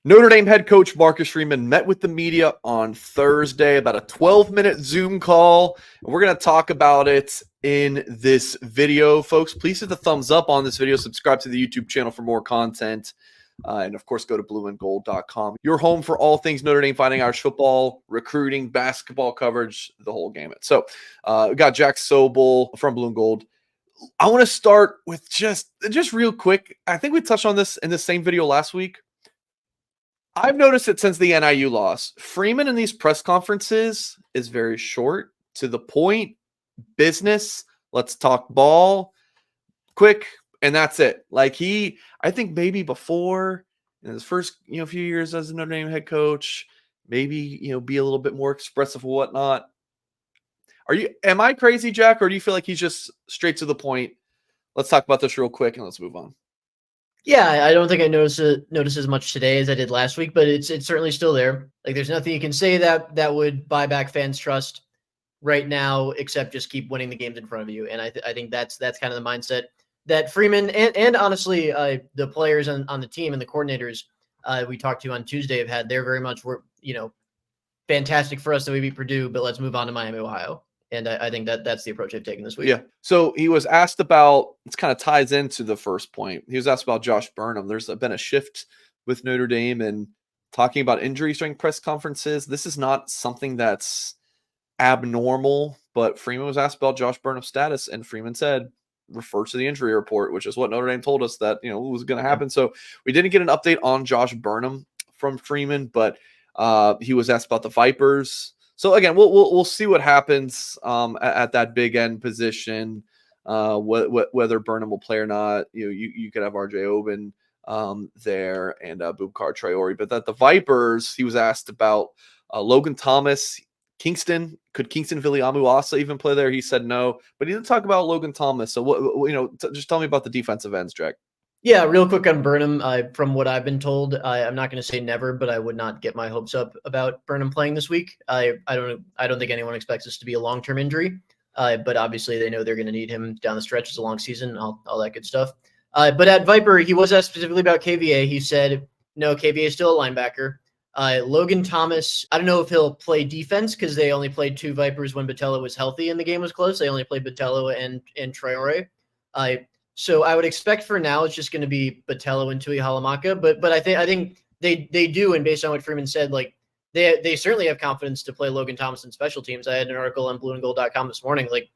Notre Dame head coach Marcus Freeman met with the media on Thursday, about a 12-minute Zoom call. And we're going to talk about it in this video. Folks, please hit the thumbs up on this video. Subscribe to the YouTube channel for more content. And, of course, go to blueandgold.com. Your home for all things Notre Dame Fighting Irish football, recruiting, basketball coverage, the whole gamut. So we got Jack Sobel from Blue and Gold. I want to start with just real quick. I think we touched on this in the same video last week. I've noticed it since the NIU loss. Freeman in these press conferences is very short, to the point, business, let's talk ball, quick, and that's it. Like I think maybe before, in his first few years as a Notre Dame head coach, maybe be a little bit more expressive or whatnot. Am I crazy, Jack, or do you feel like he's just straight to the point? Let's talk about this real quick and let's move on. Yeah, I don't think I noticed as much today as I did last week, but it's certainly still there. Like, there's nothing you can say that would buy back fans' trust right now, except just keep winning the games in front of you. And I think that's kind of the mindset that Freeman and honestly the players on the team and the coordinators we talked to on Tuesday have had. They're very much fantastic for us that we beat Purdue, but let's move on to Miami, Ohio. And I think that's the approach I've taken this week. Yeah. So he was asked about, it kind of ties into the first point. He was asked about Josh Burnham. There's been a shift with Notre Dame and talking about injuries during press conferences. This is not something that's abnormal, but Freeman was asked about Josh Burnham's status, and Freeman said, refer to the injury report, which is what Notre Dame told us that, was going to happen. So we didn't get an update on Josh Burnham from Freeman, but he was asked about the Vipers. So again, we'll see what happens at that big end position, whether Burnham will play or not. You could have RJ Oben there and Bubakar Traore, but that the Vipers, he was asked about Logan Thomas, Kingston. Could Kingston Viliamu-Asa even play there? He said no, but he didn't talk about Logan Thomas. So just tell me about the defensive ends, Jack. Yeah, real quick on Burnham. From what I've been told, I'm not going to say never, but I would not get my hopes up about Burnham playing this week. I don't think anyone expects this to be a long-term injury, but obviously they know they're going to need him down the stretch. It's a long season, all that good stuff. But at Viper, he was asked specifically about KVA. He said, no, KVA is still a linebacker. Logan Thomas, I don't know if he'll play defense because they only played two Vipers when Botello was healthy and the game was close. They only played Botello and Traore. So I would expect for now it's just going to be Botello and Tui Halamaka, but I think they do, and based on what Freeman said, like they certainly have confidence to play Logan Thomas in special teams. I had an article on blueandgold.com this morning. Like,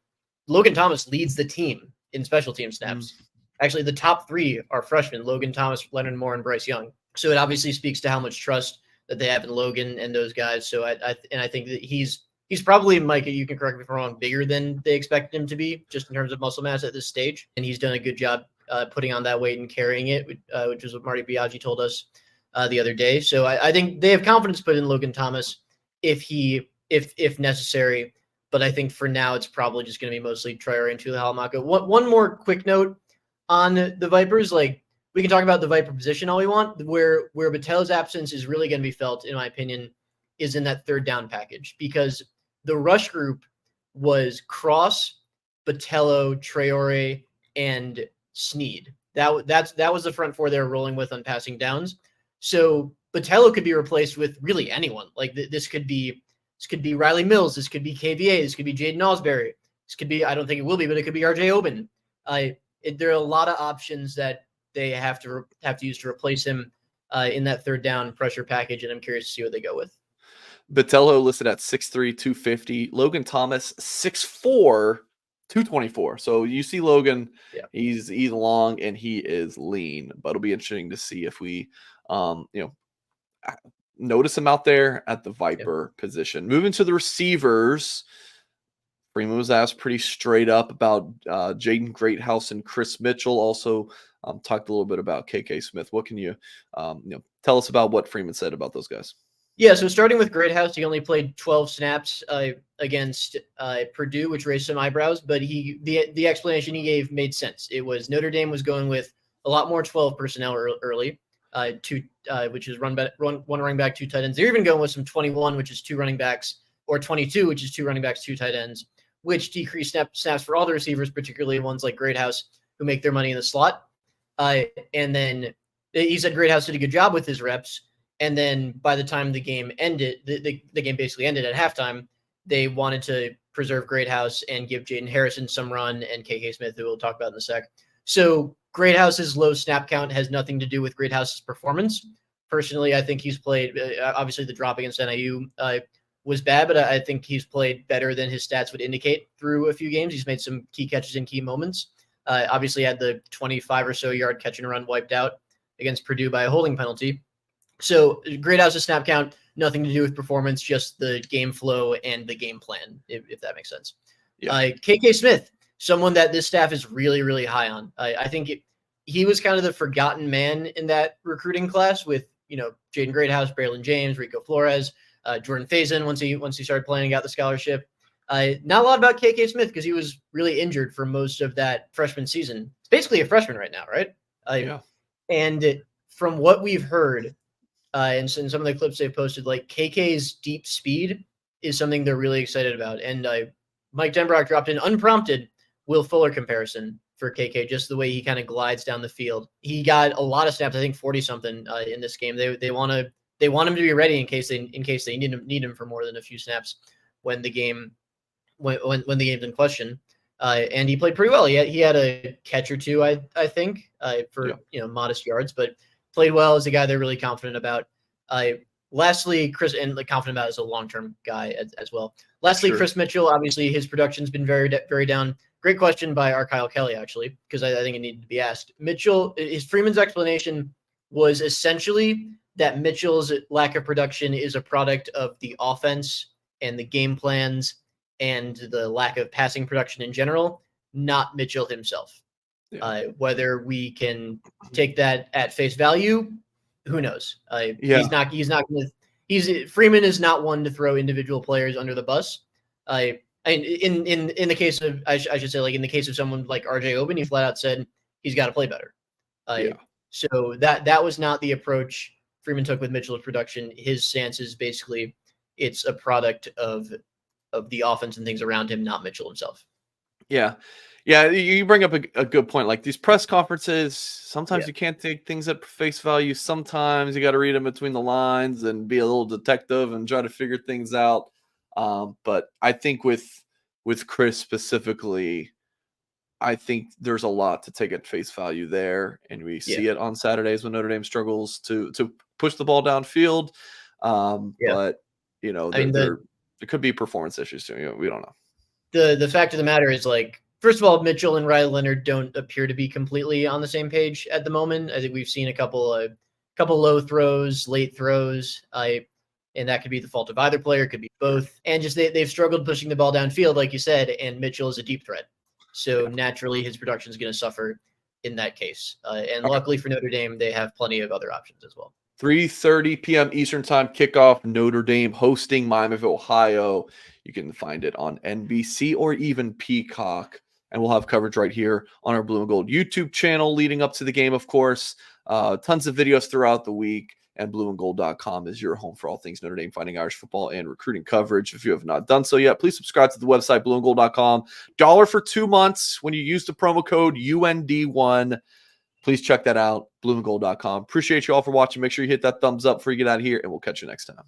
Logan Thomas leads the team in special team snaps. Actually, the top three are freshmen: Logan Thomas, Leonard Moore, and Bryce Young. So it obviously speaks to how much trust that they have in Logan and those guys. So I think that he's probably, Mike, you can correct me if I'm wrong, bigger than they expected him to be, just in terms of muscle mass at this stage. And he's done a good job putting on that weight and carrying it, which is what Marty Biaggi told us the other day. So I think they have confidence put in Logan Thomas if necessary. But I think for now it's probably just going to be mostly Traore and Tula Halamaka. One more quick note on the Vipers. Like, we can talk about the Viper position all we want. Where Botello's absence is really going to be felt, in my opinion, is in that third down package, because the rush group was Cross, Botello, Traore, and Sneed. That was the front four they were rolling with on passing downs. So Botello could be replaced with really anyone. Like, this could be Riley Mills. This could be KVA. This could be Jaden Osbury. This could be, I don't think it will be, but it could be RJ Oben. There are a lot of options that they have to use to replace him in that third down pressure package, and I'm curious to see what they go with. Botello listed at 6'3", 250. Logan Thomas, 6'4", 224. So you see Logan, yeah. He's long and he is lean, but it'll be interesting to see if we, notice him out there at the Viper position. Moving to the receivers, Freeman was asked pretty straight up about Jaden Greathouse and Chris Mitchell. Also talked a little bit about KK Smith. What can you, tell us about what Freeman said about those guys? Yeah, so starting with Greathouse, he only played 12 snaps against Purdue, which raised some eyebrows, but the explanation he gave made sense. It was Notre Dame was going with a lot more 12 personnel early, which is one running back, two tight ends. They're even going with some 21, which is two running backs, or 22, which is two running backs, two tight ends, which decreased snaps for all the receivers, particularly ones like Greathouse, who make their money in the slot. And then he said Greathouse did a good job with his reps. And then by the time the game ended, the game basically ended at halftime, they wanted to preserve Greathouse and give Jaden Harrison some run and KK Smith, who we'll talk about in a sec. So Greathouse's low snap count has nothing to do with Greathouse's performance. Personally, I think he's played, obviously the drop against NIU was bad, but I think he's played better than his stats would indicate through a few games. He's made some key catches in key moments. Obviously had the 25 or so yard catch and run wiped out against Purdue by a holding penalty. So Greathouse's snap count, nothing to do with performance, just the game flow and the game plan, if that makes sense. Yeah. KK Smith, someone that this staff is really, really high on. I think he was kind of the forgotten man in that recruiting class with, Jaden Greathouse, Braylon James, Rico Flores, Jordan Faison once he started playing, got the scholarship. Not a lot about KK Smith because he was really injured for most of that freshman season. It's basically a freshman right now, right? Yeah. And from what we've heard, and some of the clips they've posted, like KK's deep speed is something they're really excited about. And Mike Denbrock dropped an unprompted Will Fuller comparison for KK, just the way he kind of glides down the field. He got a lot of snaps, I think 40 something in this game. They want him to be ready in case they need him for more than a few snaps when the game when the game's in question. And he played pretty well. He had a catch or two, I think, for modest yards, but played well as a guy they're really confident about. Lastly, Chris, and confident about as a long-term guy as well. Lastly, sure. Chris Mitchell, obviously his production's been very, very down. Great question by our Kyle Kelly, actually, because I think it needed to be asked. Freeman's explanation was essentially that Mitchell's lack of production is a product of the offense and the game plans and the lack of passing production in general, not Mitchell himself. Yeah. Whether we can take that at face value, who knows? Freeman is not one to throw individual players under the bus. In the case of, I should say, like in the case of someone like RJ Oben, he flat out said he's got to play better. So that was not the approach Freeman took with Mitchell's production. His stance is basically it's a product of the offense and things around him, not Mitchell himself. Yeah. You bring up a good point. Like these press conferences, sometimes you can't take things at face value. Sometimes you got to read them between the lines and be a little detective and try to figure things out. But I think with Chris specifically, I think there's a lot to take at face value there, and we see it on Saturdays when Notre Dame struggles to push the ball downfield. But there could be performance issues too. We don't know. The fact of the matter is, like, first of all, Mitchell and Riley Leonard don't appear to be completely on the same page at the moment. I think we've seen a couple low throws, late throws, and that could be the fault of either player, could be both. And just they've struggled pushing the ball downfield, like you said, and Mitchell is a deep threat. So naturally his production is going to suffer in that case. And luckily for Notre Dame, they have plenty of other options as well. 3:30 p.m. Eastern Time kickoff, Notre Dame hosting Miami of Ohio. You can find it on NBC or even Peacock. And we'll have coverage right here on our Blue and Gold YouTube channel leading up to the game, of course. Tons of videos throughout the week. And blueandgold.com is your home for all things Notre Dame, Fighting Irish football and recruiting coverage. If you have not done so yet, please subscribe to the website, blueandgold.com. $1 for 2 months when you use the promo code UND1. Please check that out, blueandgold.com. Appreciate you all for watching. Make sure you hit that thumbs up before you get out of here, and we'll catch you next time.